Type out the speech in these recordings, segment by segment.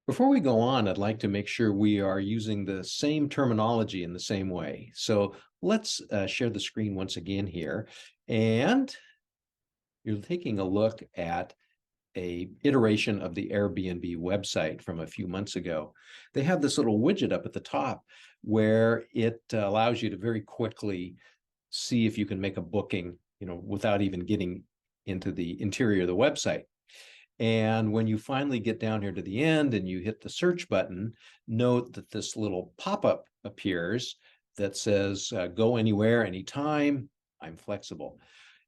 Before we go on, I'd like to make sure we are using the same terminology in the same way. So let's share the screen once again here. And you're taking a look at a iteration of the Airbnb website from a few months ago. They have this little widget up at the top where it allows you to very quickly see if you can make a booking, without even getting into the interior of the website. And when you finally get down here to the end and you hit the search button, note that this little pop-up appears that says, go anywhere, anytime, I'm flexible.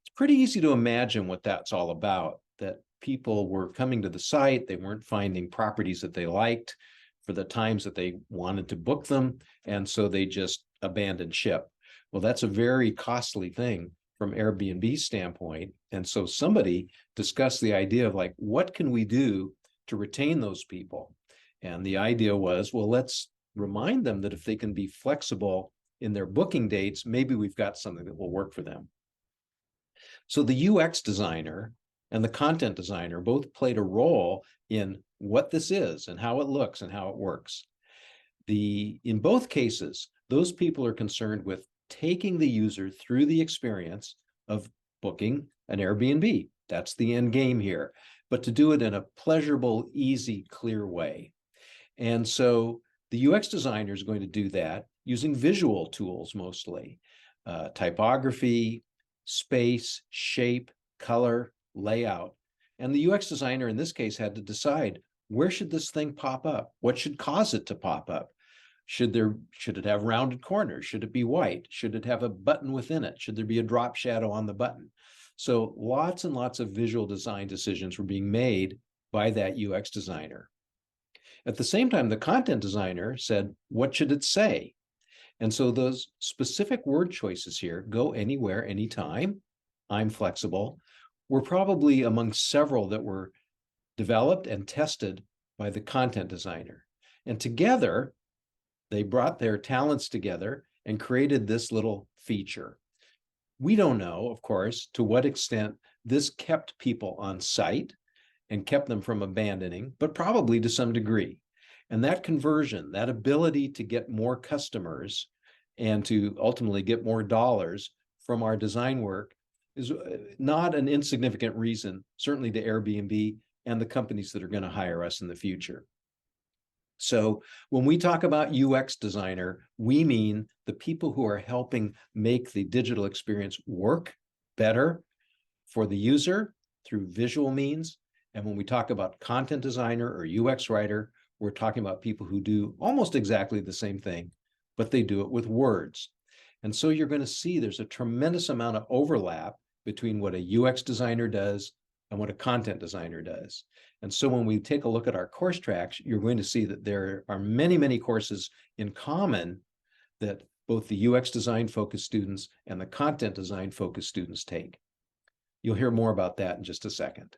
It's pretty easy to imagine what that's all about, that people were coming to the site, they weren't finding properties that they liked for the times that they wanted to book them, and so they just abandoned ship. Well, that's a very costly thing from Airbnb's standpoint. And so somebody discussed the idea of like, what can we do to retain those people? And the idea was, well, let's remind them that if they can be flexible in their booking dates, maybe we've got something that will work for them. So the UX designer and the content designer both played a role in what this is and how it looks and how it works. In both cases, those people are concerned with taking the user through the experience of booking an Airbnb. That's the end game here, but to do it in a pleasurable, easy, clear way. And so the UX designer is going to do that using visual tools mostly, typography, space, shape, color, layout. And the UX designer in this case had to decide, where should this thing pop up? What should cause it to pop up? Should it have rounded corners? Should it be white? Should it have a button within it? Should there be a drop shadow on the button? So lots and lots of visual design decisions were being made by that UX designer. At the same time, the content designer said, what should it say? And so those specific word choices here, go anywhere, anytime, I'm flexible, were probably among several that were developed and tested by the content designer. And together, they brought their talents together and created this little feature. We don't know, of course, to what extent this kept people on site and kept them from abandoning, but probably to some degree. And that conversion, that ability to get more customers and to ultimately get more dollars from our design work is not an insignificant reason, certainly to Airbnb and the companies that are going to hire us in the future. So when we talk about UX designer, we mean the people who are helping make the digital experience work better for the user through visual means. And when we talk about content designer or UX writer, we're talking about people who do almost exactly the same thing, but they do it with words. And so you're going to see there's a tremendous amount of overlap between what a UX designer does and what a content designer does. And so when we take a look at our course tracks, you're going to see that there are many, many courses in common that both the UX design focused students and the content design focused students take. You'll hear more about that in just a second.